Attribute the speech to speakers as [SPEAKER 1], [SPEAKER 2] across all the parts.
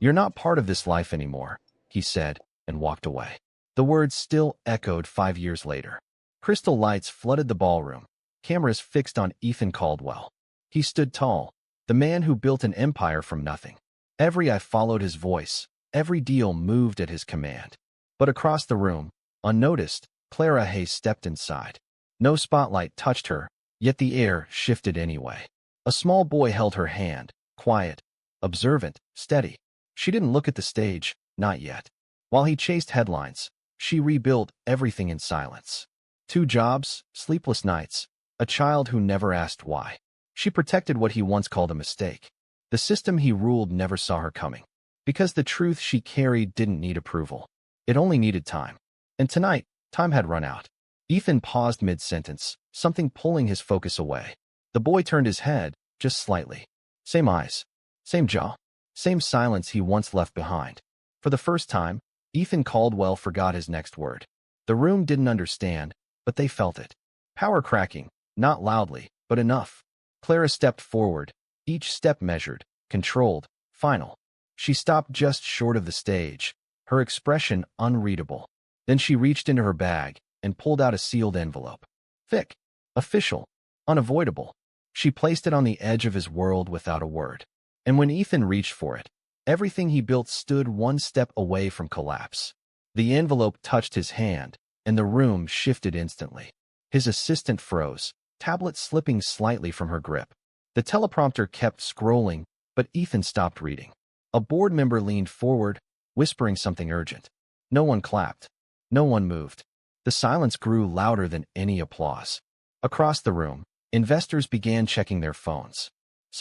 [SPEAKER 1] "You're not part of this life anymore," he said, and walked away. The words still echoed 5 years later. Crystal lights flooded the ballroom, cameras fixed on Ethan Caldwell. He stood tall, the man who built an empire from nothing. Every eye followed his voice, every deal moved at his command. But across the room, unnoticed, Clara Hayes stepped inside. No spotlight touched her, yet the air shifted anyway. A small boy held her hand, quiet, observant, steady. She didn't look at the stage, not yet. While he chased headlines, she rebuilt everything in silence. 2 jobs, sleepless nights, a child who never asked why. She protected what he once called a mistake. The system he ruled never saw her coming. Because the truth she carried didn't need approval. It only needed time. And tonight, time had run out. Ethan paused mid-sentence, something pulling his focus away. The boy turned his head, just slightly. Same eyes, same jaw, same silence he once left behind. For the first time, Ethan Caldwell forgot his next word. The room didn't understand, but they felt it. Power cracking, not loudly, but enough. Clara stepped forward, each step measured, controlled, final. She stopped just short of the stage, her expression unreadable. Then she reached into her bag and pulled out a sealed envelope. Thick, official, unavoidable. She placed it on the edge of his world without a word. And when Ethan reached for it, everything he built stood one step away from collapse. The envelope touched his hand, and the room shifted instantly. His assistant froze, tablet slipping slightly from her grip. The teleprompter kept scrolling, but Ethan stopped reading. A board member leaned forward, whispering something urgent. No one clapped. No one moved. The silence grew louder than any applause. Across the room, investors began checking their phones.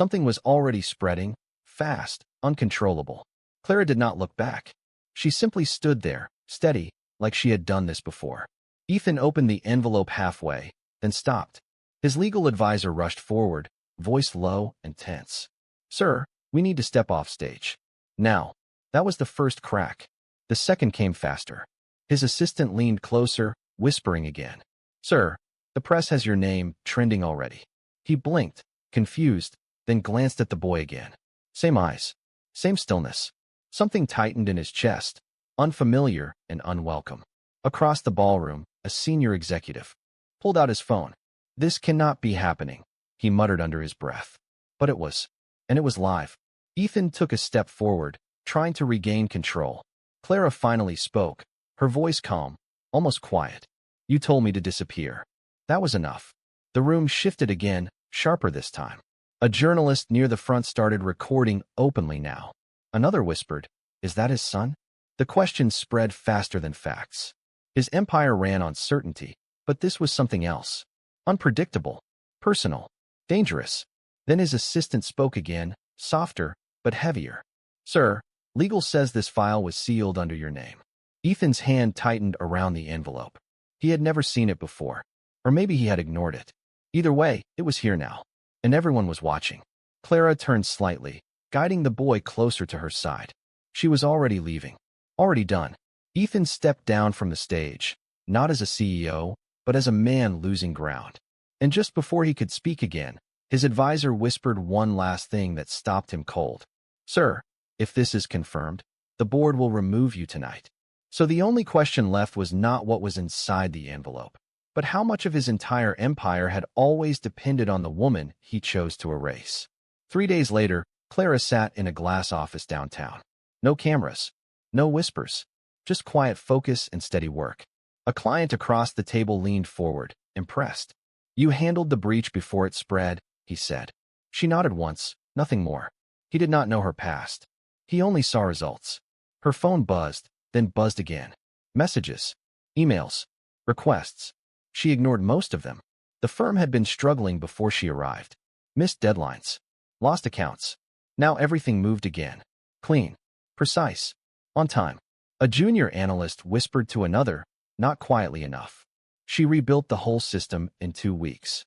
[SPEAKER 1] Something was already spreading, fast, uncontrollable. Clara did not look back. She simply stood there, steady, like she had done this before. Ethan opened the envelope halfway, then stopped. His legal advisor rushed forward, voice low and tense. "Sir, we need to step off stage. Now." That was the first crack. The second came faster. His assistant leaned closer, whispering again. "Sir, the press has your name trending already." He blinked, confused, then glanced at the boy again. Same eyes, same stillness. Something tightened in his chest, unfamiliar and unwelcome. Across the ballroom, a senior executive pulled out his phone. "This cannot be happening," he muttered under his breath. But it was. And it was live. Ethan took a step forward, trying to regain control. Clara finally spoke, her voice calm, almost quiet. "You told me to disappear." That was enough. The room shifted again, sharper this time. A journalist near the front started recording openly now. Another whispered, "Is that his son?" The questions spread faster than facts. His empire ran on certainty, but this was something else. Unpredictable, personal, dangerous. Then his assistant spoke again, softer, but heavier. "Sir, legal says this file was sealed under your name." Ethan's hand tightened around the envelope. He had never seen it before. Or maybe he had ignored it. Either way, it was here now. And everyone was watching. Clara turned slightly, guiding the boy closer to her side. She was already leaving. Already done. Ethan stepped down from the stage, not as a CEO, but as a man losing ground. And just before he could speak again, his advisor whispered one last thing that stopped him cold. "Sir, if this is confirmed, the board will remove you tonight." So the only question left was not what was inside the envelope, but how much of his entire empire had always depended on the woman he chose to erase. 3 days later, Clara sat in a glass office downtown. No cameras, no whispers, just quiet focus and steady work. A client across the table leaned forward, impressed. "You handled the breach before it spread," he said. She nodded once, nothing more. He did not know her past. He only saw results. Her phone buzzed, then buzzed again. Messages, emails, requests. She ignored most of them. The firm had been struggling before she arrived. Missed deadlines, lost accounts. Now everything moved again. Clean, precise, on time. A junior analyst whispered to another, not quietly enough. She rebuilt the whole system in 2 weeks.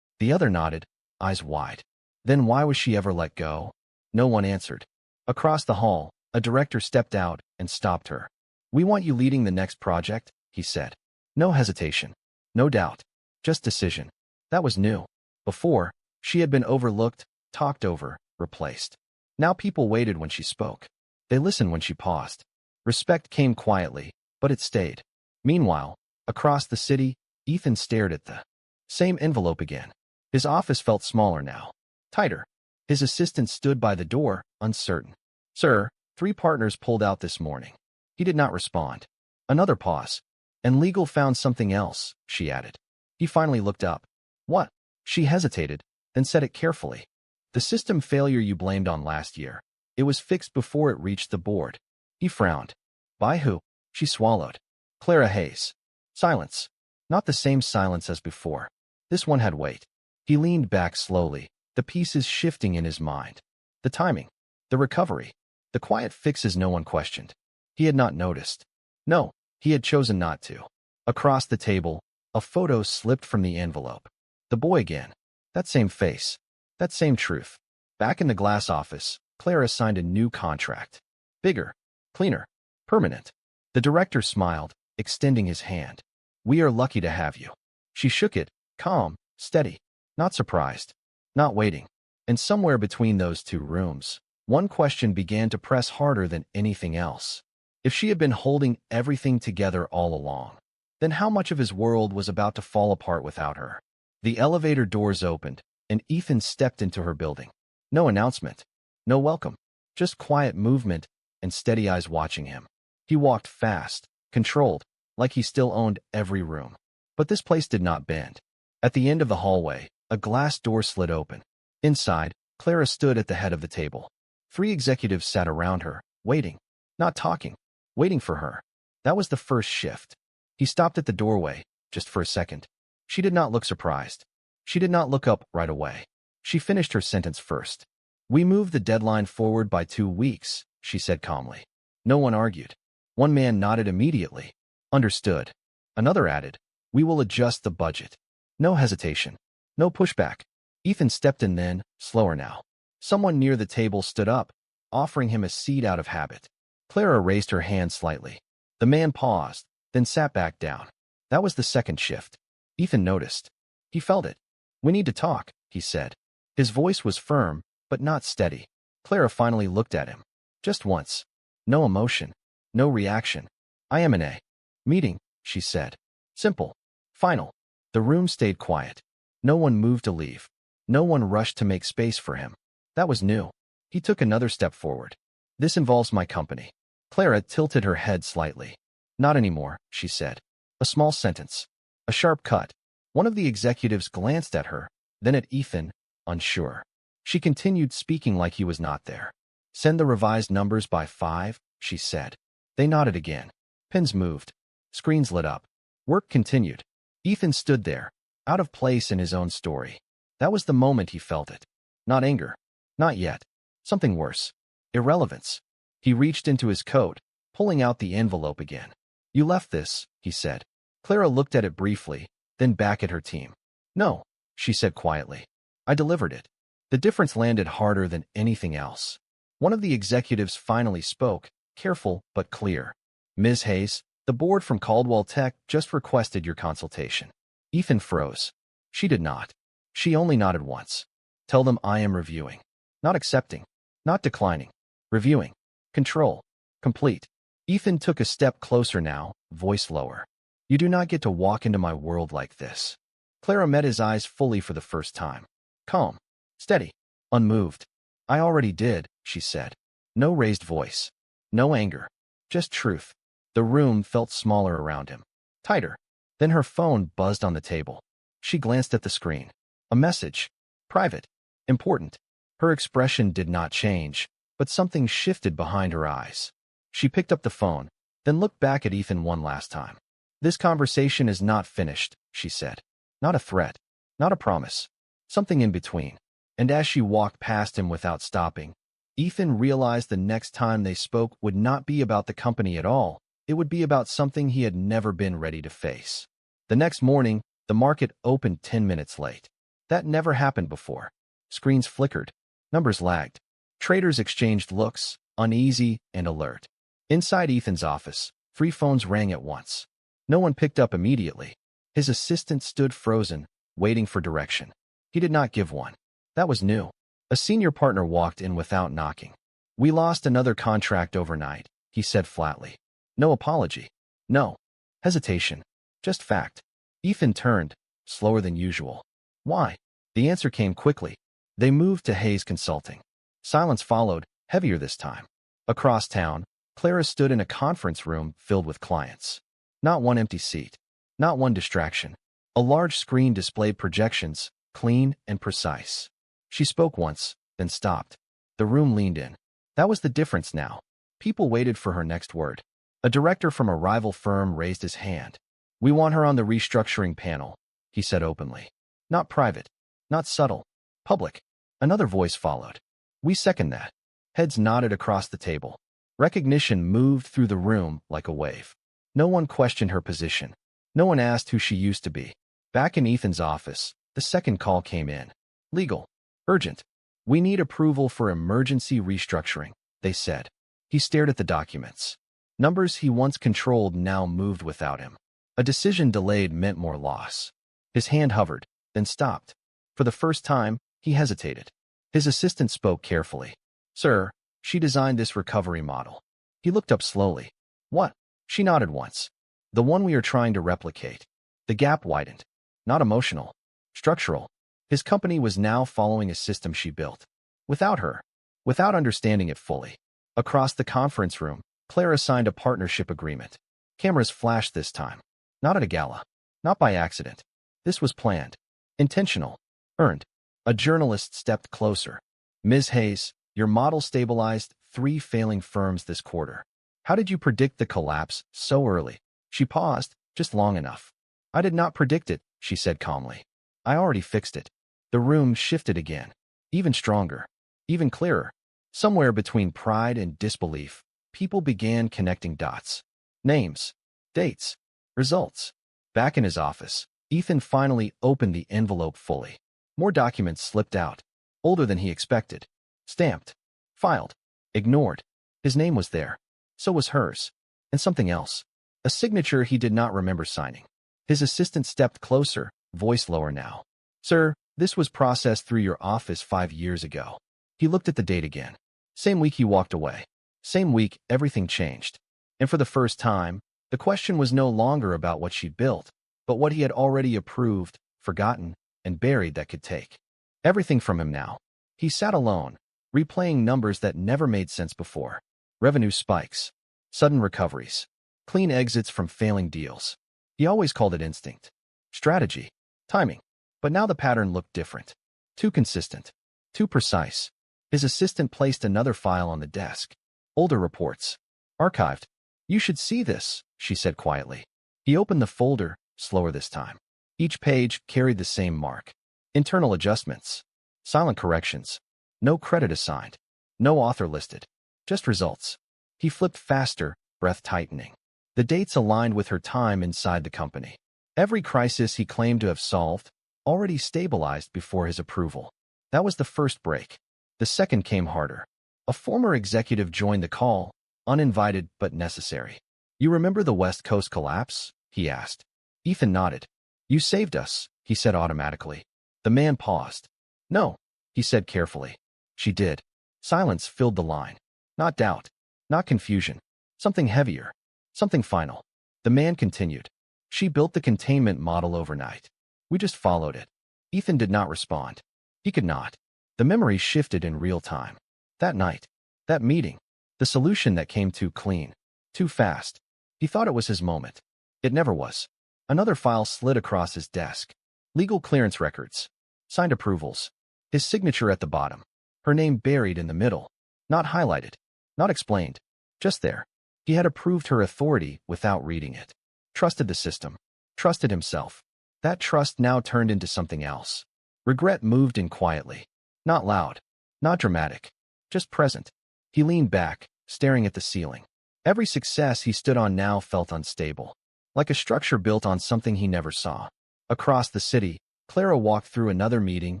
[SPEAKER 1] The other nodded, eyes wide. Then why was she ever let go? No one answered. Across the hall, a director stepped out and stopped her. "We want you leading the next project," he said. No hesitation, no doubt, just decision. That was new. Before, she had been overlooked, talked over, replaced. Now people waited when she spoke. They listened when she paused. Respect came quietly, but it stayed. Meanwhile, across the city, Ethan stared at the same envelope again. His office felt smaller now, tighter. His assistant stood by the door, uncertain. "Sir, 3 partners pulled out this morning." He did not respond. Another pause. "And legal found something else," she added. He finally looked up. "What?" She hesitated, then said it carefully. "The system failure you blamed on last year. It was fixed before it reached the board." He frowned. "By who?" She swallowed. "Clara Hayes." Silence. Not the same silence as before. This one had weight. He leaned back slowly, the pieces shifting in his mind. The timing. The recovery. The quiet fixes no one questioned. He had not noticed. No, he had chosen not to. Across the table, a photo slipped from the envelope. The boy again. That same face. That same truth. Back in the glass office, Clara signed a new contract. Bigger. Cleaner. Permanent. The director smiled, extending his hand. "We are lucky to have you." She shook it, calm, steady, not surprised, not waiting. And somewhere between those 2 rooms, one question began to press harder than anything else. If she had been holding everything together all along, then how much of his world was about to fall apart without her? The elevator doors opened, and Ethan stepped into her building. No announcement, no welcome, just quiet movement and steady eyes watching him. He walked fast, controlled, like he still owned every room. But this place did not bend. At the end of the hallway, a glass door slid open. Inside, Clara stood at the head of the table. 3 executives sat around her, waiting, not talking, waiting for her. That was the first shift. He stopped at the doorway, just for a second. She did not look surprised. She did not look up right away. She finished her sentence first. "We moved the deadline forward by 2 weeks, she said calmly. No one argued. One man nodded immediately. Understood. Another added, "We will adjust the budget." No hesitation. No pushback. Ethan stepped in then, slower now. Someone near the table stood up, offering him a seat out of habit. Clara raised her hand slightly. The man paused, then sat back down. That was the second shift. Ethan noticed. He felt it. "We need to talk," he said. His voice was firm, but not steady. Clara finally looked at him. Just once. No emotion. No reaction. "I am in a meeting," she said. Simple. Final. The room stayed quiet. No one moved to leave. No one rushed to make space for him. That was new. He took another step forward. "This involves my company." Clara tilted her head slightly. "Not anymore," she said. A small sentence. A sharp cut. One of the executives glanced at her, then at Ethan, unsure. She continued speaking like he was not there. "Send the revised numbers by 5, she said. They nodded again. Pens moved. Screens lit up. Work continued. Ethan stood there, out of place in his own story. That was the moment he felt it. Not anger. Not yet. Something worse. Irrelevance. He reached into his coat, pulling out the envelope again. "You left this," he said. Clara looked at it briefly, then back at her team. "No," she said quietly. "I delivered it." The difference landed harder than anything else. One of the executives finally spoke, careful but clear. "Ms. Hayes, the board from Caldwell Tech just requested your consultation." Ethan froze. She did not. She only nodded once. "Tell them I am reviewing. Not accepting. Not declining. Reviewing. Control. Complete." Ethan took a step closer now, voice lower. "You do not get to walk into my world like this." Clara met his eyes fully for the first time. Calm. Steady. Unmoved. "I already did," she said. No raised voice. No anger. Just truth. The room felt smaller around him. Tighter. Then her phone buzzed on the table. She glanced at the screen. A message. Private. Important. Her expression did not change, but something shifted behind her eyes. She picked up the phone, then looked back at Ethan one last time. "This conversation is not finished," she said. Not a threat. Not a promise. Something in between. And as she walked past him without stopping, Ethan realized the next time they spoke would not be about the company at all. It would be about something he had never been ready to face. The next morning, the market opened 10 minutes late. That never happened before. Screens flickered. Numbers lagged. Traders exchanged looks, uneasy and alert. Inside Ethan's office, 3 phones rang at once. No one picked up immediately. His assistant stood frozen, waiting for direction. He did not give one. That was new. A senior partner walked in without knocking. We lost another contract overnight, he said flatly. No apology. No hesitation. Just fact. Ethan turned, slower than usual. Why? The answer came quickly. They moved to Hayes Consulting. Silence followed, heavier this time. Across town, Clara stood in a conference room filled with clients. Not one empty seat. Not one distraction. A large screen displayed projections, clean and precise. She spoke once, then stopped. The room leaned in. That was the difference now. People waited for her next word. A director from a rival firm raised his hand. We want her on the restructuring panel, he said openly. Not private. Not subtle. Public. Another voice followed. We second that. Heads nodded across the table. Recognition moved through the room like a wave. No one questioned her position. No one asked who she used to be. Back in Ethan's office, the second call came in. Legal. Urgent. We need approval for emergency restructuring, they said. He stared at the documents. Numbers he once controlled now moved without him. A decision delayed meant more loss. His hand hovered, then stopped. For the first time, he hesitated. His assistant spoke carefully. Sir, she designed this recovery model. He looked up slowly. What? She nodded once. The one we are trying to replicate. The gap widened. Not emotional. Structural. His company was now following a system she built. Without her. Without understanding it fully. Across the conference room, Clara signed a partnership agreement. Cameras flashed this time. Not at a gala. Not by accident. This was planned. Intentional. Earned. A journalist stepped closer. Ms. Hayes, your model stabilized 3 failing firms this quarter. How did you predict the collapse so early? She paused, just long enough. I did not predict it, she said calmly. I already fixed it. The room shifted again. Even stronger. Even clearer. Somewhere between pride and disbelief, people began connecting dots. Names. Dates. Results. Back in his office, Ethan finally opened the envelope fully. More documents slipped out. Older than he expected. Stamped. Filed. Ignored. His name was there. So was hers. And something else. A signature he did not remember signing. His assistant stepped closer, voice lower now. Sir, this was processed through your office 5 years ago. He looked at the date again. Same week he walked away. Same week, everything changed. And for the first time, the question was no longer about what she'd built, but what he had already approved, forgotten, and buried that could take everything from him now. He sat alone, replaying numbers that never made sense before. Revenue spikes. Sudden recoveries. Clean exits from failing deals. He always called it instinct. Strategy. Timing. But now the pattern looked different. Too consistent. Too precise. His assistant placed another file on the desk. Older reports. Archived. You should see this, she said quietly. He opened the folder, slower this time. Each page carried the same mark. Internal adjustments. Silent corrections. No credit assigned. No author listed. Just results. He flipped faster, breath tightening. The dates aligned with her time inside the company. Every crisis he claimed to have solved, already stabilized before his approval. That was the first break. The second came harder. A former executive joined the call, uninvited but necessary. You remember the West Coast collapse? He asked. Ethan nodded. You saved us, he said automatically. The man paused. No, he said carefully. She did. Silence filled the line. Not doubt. Not confusion. Something heavier. Something final. The man continued. She built the containment model overnight. We just followed it. Ethan did not respond. He could not. The memory shifted in real time. That night. That meeting. The solution that came too clean. Too fast. He thought it was his moment. It never was. Another file slid across his desk. Legal clearance records. Signed approvals. His signature at the bottom. Her name buried in the middle. Not highlighted. Not explained. Just there. He had approved her authority without reading it. Trusted the system. Trusted himself. That trust now turned into something else. Regret moved in quietly. Not loud. Not dramatic. Just present. He leaned back, staring at the ceiling. Every success he stood on now felt unstable. Like a structure built on something he never saw. Across the city, Clara walked through another meeting,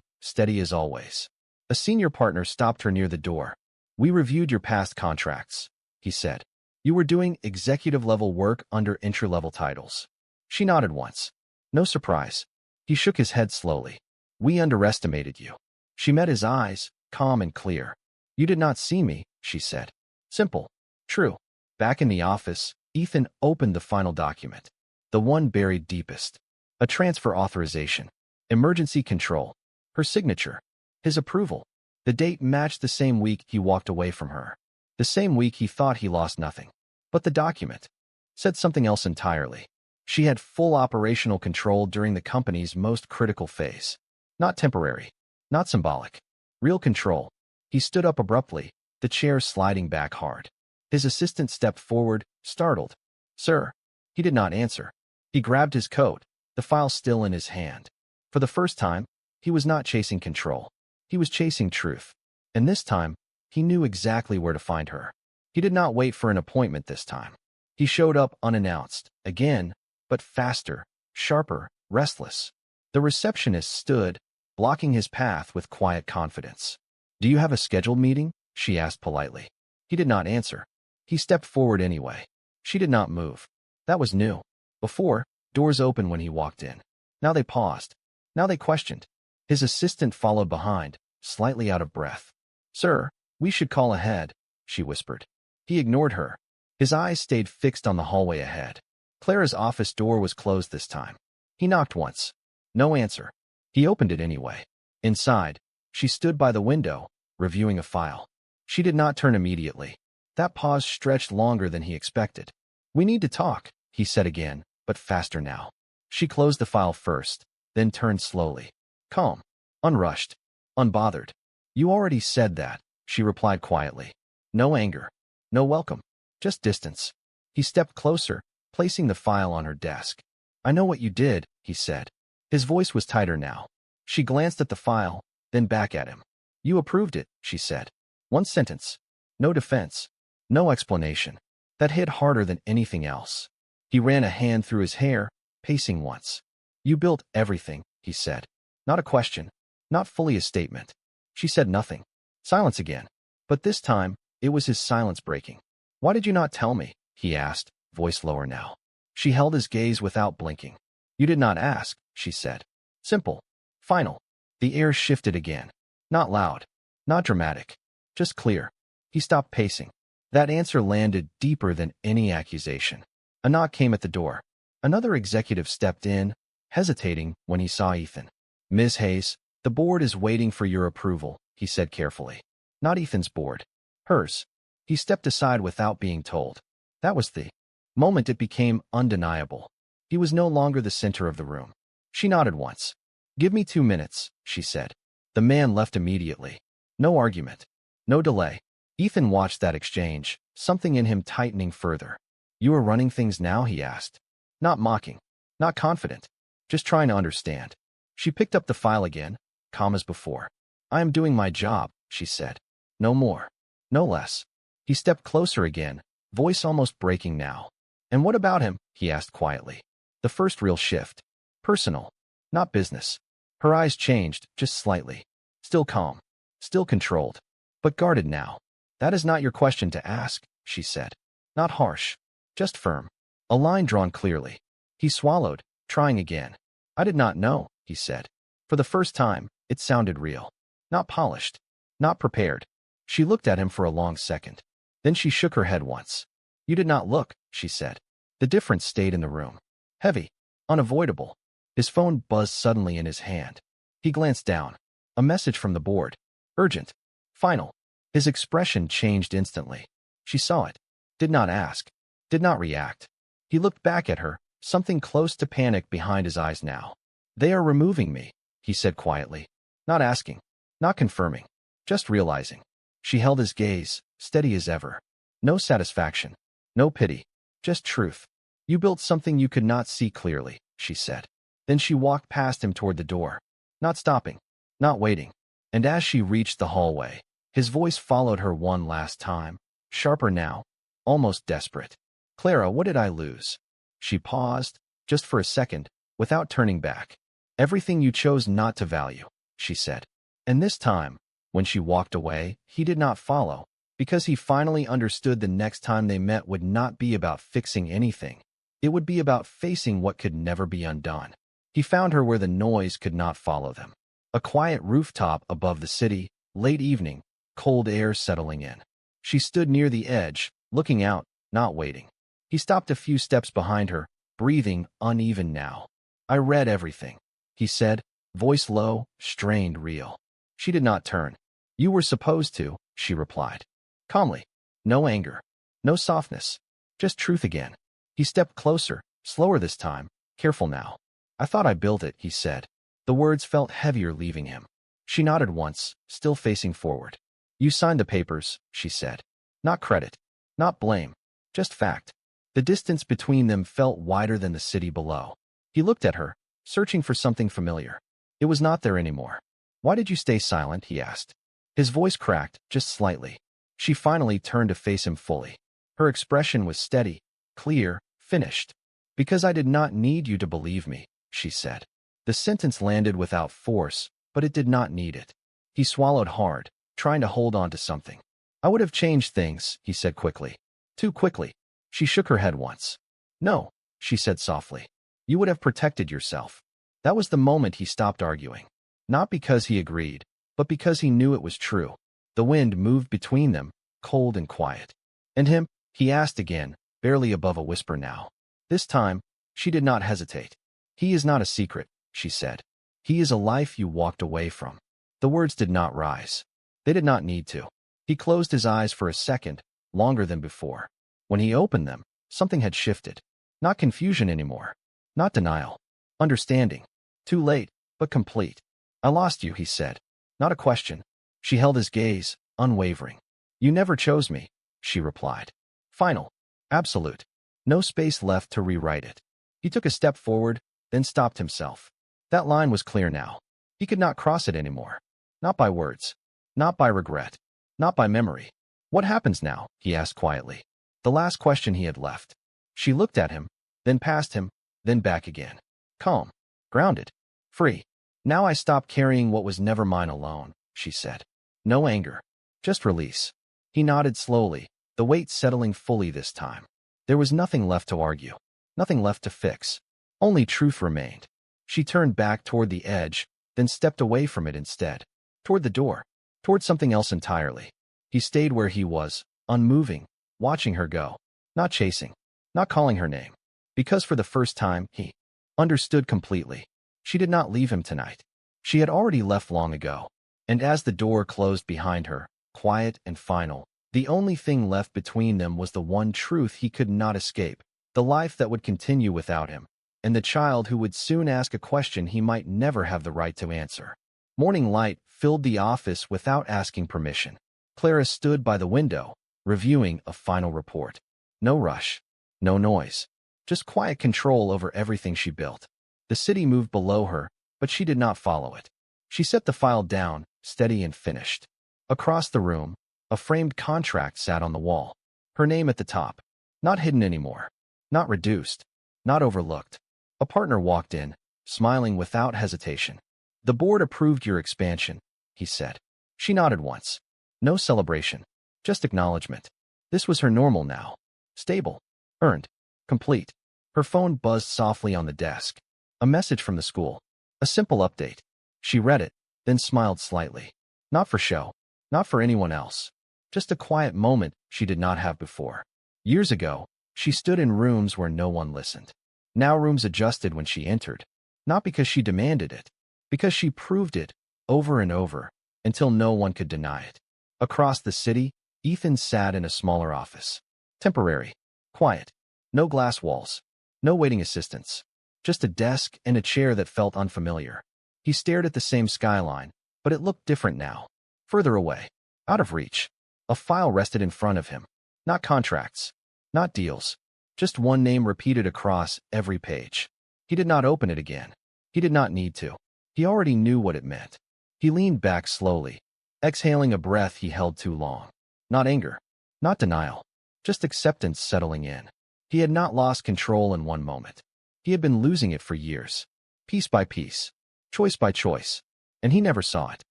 [SPEAKER 1] steady as always. A senior partner stopped her near the door. We reviewed your past contracts, he said. You were doing executive-level work under entry-level titles. She nodded once. No surprise. He shook his head slowly. We underestimated you. She met his eyes, calm and clear. You did not see me, she said. Simple. True. Back in the office, Ethan opened the final document. The one buried deepest. A transfer authorization. Emergency control. Her signature. His approval. The date matched the same week he walked away from her. The same week he thought he lost nothing. But the document said something else entirely. She had full operational control during the company's most critical phase. Not temporary. Not symbolic. Real control. He stood up abruptly, the chair sliding back hard. His assistant stepped forward, startled. Sir. He did not answer. He grabbed his coat, the file still in his hand. For the first time, he was not chasing control. He was chasing truth. And this time, he knew exactly where to find her. He did not wait for an appointment this time. He showed up unannounced, again, but faster, sharper, restless. The receptionist stood, blocking his path with quiet confidence. Do you have a scheduled meeting? She asked politely. He did not answer. He stepped forward anyway. She did not move. That was new. Before, doors opened when he walked in. Now they paused. Now they questioned. His assistant followed behind, slightly out of breath. Sir, we should call ahead, she whispered. He ignored her. His eyes stayed fixed on the hallway ahead. Clara's office door was closed this time. He knocked once. No answer. He opened it anyway. Inside, she stood by the window, reviewing a file. She did not turn immediately. That pause stretched longer than he expected. We need to talk, he said again, but faster now. She closed the file first, then turned slowly. Calm. Unrushed. Unbothered. You already said that, she replied quietly. No anger. No welcome. Just distance. He stepped closer, placing the file on her desk. I know what you did, he said. His voice was tighter now. She glanced at the file, then back at him. You approved it, she said. One sentence. No defense. No explanation. That hit harder than anything else. He ran a hand through his hair, pacing once. You built everything, he said. Not a question. Not fully a statement. She said nothing. Silence again. But this time, it was his silence breaking. Why did you not tell me? He asked, voice lower now. She held his gaze without blinking. You did not ask, she said. Simple. Final. The air shifted again. Not loud. Not dramatic. Just clear. He stopped pacing. That answer landed deeper than any accusation. A knock came at the door. Another executive stepped in, hesitating when he saw Ethan. Ms. Hayes, the board is waiting for your approval, he said carefully. Not Ethan's board. Hers. He stepped aside without being told. That was the moment it became undeniable. He was no longer the center of the room. She nodded once. Give me 2 minutes, she said. The man left immediately. No argument. No delay. Ethan watched that exchange, something in him tightening further. You are running things now, he asked. Not mocking. Not confident. Just trying to understand. She picked up the file again, calm as before. I am doing my job, she said. No more. No less. He stepped closer again, voice almost breaking now. And what about him? He asked quietly. The first real shift. Personal. Not business. Her eyes changed, just slightly. Still calm. Still controlled. But guarded now. That is not your question to ask, she said. Not harsh. Just firm. A line drawn clearly. He swallowed, trying again. I did not know, he said. For the first time, it sounded real. Not polished. Not prepared. She looked at him for a long second. Then she shook her head once. You did not look, she said. The difference stayed in the room. Heavy. Unavoidable. His phone buzzed suddenly in his hand. He glanced down. A message from the board. Urgent. Final. His expression changed instantly. She saw it. Did not ask. Did not react. He looked back at her, something close to panic behind his eyes now. They are removing me, he said quietly. Not asking. Not confirming. Just realizing. She held his gaze, steady as ever. No satisfaction. No pity. Just truth. You built something you could not see clearly, she said. Then she walked past him toward the door. Not stopping. Not waiting. And as she reached the hallway, his voice followed her one last time. Sharper now. Almost desperate. Clara, what did I lose? She paused, just for a second, without turning back. Everything you chose not to value, she said. And this time, when she walked away, he did not follow, because he finally understood the next time they met would not be about fixing anything. It would be about facing what could never be undone. He found her where the noise could not follow them. A quiet rooftop above the city, late evening, cold air settling in. She stood near the edge, looking out, not waiting. He stopped a few steps behind her, breathing uneven now. "I read everything," he said, voice low, strained, real. She did not turn. "You were supposed to," she replied. Calmly. No anger. No softness. Just truth again. He stepped closer, slower this time, careful now. "I thought I built it," he said. The words felt heavier leaving him. She nodded once, still facing forward. "You signed the papers," she said. "Not credit. Not blame. Just fact." The distance between them felt wider than the city below. He looked at her, searching for something familiar. It was not there anymore. "Why did you stay silent?" he asked. His voice cracked, just slightly. She finally turned to face him fully. Her expression was steady, clear, finished. "Because I did not need you to believe me," she said. The sentence landed without force, but it did not need it. He swallowed hard, trying to hold on to something. "I would have changed things," he said quickly. Too quickly. She shook her head once. "No," she said softly. "You would have protected yourself." That was the moment he stopped arguing. Not because he agreed, but because he knew it was true. The wind moved between them, cold and quiet. "And him?" he asked again, barely above a whisper now. This time, she did not hesitate. "He is not a secret," she said. "He is a life you walked away from." The words did not rise. They did not need to. He closed his eyes for a second, longer than before. When he opened them, something had shifted. Not confusion anymore. Not denial. Understanding. Too late, but complete. "I lost you," he said. Not a question. She held his gaze, unwavering. "You never chose me," she replied. Final. Absolute. No space left to rewrite it. He took a step forward, then stopped himself. That line was clear now. He could not cross it anymore. Not by words. Not by regret. Not by memory. "What happens now?" he asked quietly. The last question he had left. She looked at him, then past him, then back again. Calm. Grounded. Free. "Now I stop carrying what was never mine alone," she said. No anger. Just release. He nodded slowly, the weight settling fully this time. There was nothing left to argue. Nothing left to fix. Only truth remained. She turned back toward the edge, then stepped away from it instead. Toward the door. Toward something else entirely. He stayed where he was, unmoving, watching her go. Not chasing. Not calling her name. Because for the first time, he understood completely. She did not leave him tonight. She had already left long ago. And as the door closed behind her, quiet and final, the only thing left between them was the one truth he could not escape, the life that would continue without him, and the child who would soon ask a question he might never have the right to answer. Morning light filled the office without asking permission. Clara stood by the window, reviewing a final report. No rush. No noise. Just quiet control over everything she built. The city moved below her, but she did not follow it. She set the file down, steady and finished. Across the room, a framed contract sat on the wall. Her name at the top. Not hidden anymore. Not reduced. Not overlooked. A partner walked in, smiling without hesitation. "The board approved your expansion," he said. She nodded once. No celebration. Just acknowledgement. This was her normal now. Stable. Earned. Complete. Her phone buzzed softly on the desk. A message from the school. A simple update. She read it, then smiled slightly. Not for show. Not for anyone else. Just a quiet moment she did not have before. Years ago, she stood in rooms where no one listened. Now rooms adjusted when she entered. Not because she demanded it. Because she proved it, over and over, until no one could deny it. Across the city, Ethan sat in a smaller office. Temporary. Quiet. No glass walls. No waiting assistants. Just a desk and a chair that felt unfamiliar. He stared at the same skyline, but it looked different now. Further away. Out of reach. A file rested in front of him. Not contracts. Not deals. Just one name repeated across every page. He did not open it again. He did not need to. He already knew what it meant. He leaned back slowly, exhaling a breath he held too long. Not anger. Not denial. Just acceptance settling in. He had not lost control in one moment. He had been losing it for years. Piece by piece. Choice by choice. And he never saw it.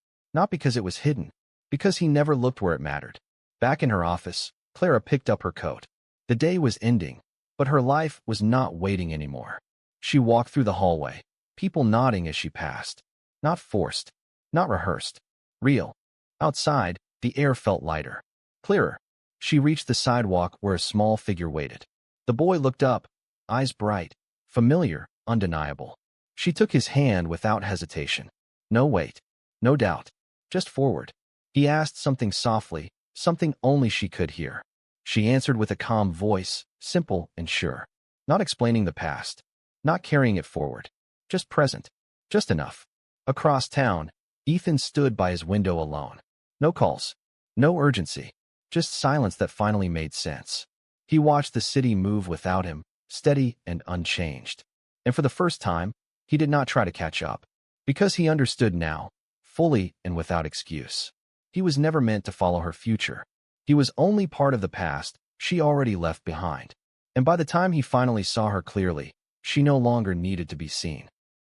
[SPEAKER 1] Not because it was hidden. Because he never looked where it mattered. Back in her office, Clara picked up her coat. The day was ending, but her life was not waiting anymore. She walked through the hallway, people nodding as she passed. Not forced. Not rehearsed. Real. Outside, The air felt lighter, clearer. She reached the sidewalk where a small figure waited. The boy looked up, eyes bright, familiar, undeniable. She took his hand without hesitation. No wait, no doubt, just forward. He asked something softly, something only she could hear. She answered with a calm voice, simple and sure. Not explaining the past, not carrying it forward. Just present, just enough. Across town, Ethan stood by his window alone. No calls, no urgency, just silence that finally made sense. He watched the city move without him, steady and unchanged. And for the first time, he did not try to catch up. Because he understood now, fully and without excuse. He was never meant to follow her future. He was only part of the past she already left behind. And by the time he finally saw her clearly, she no longer needed to be seen.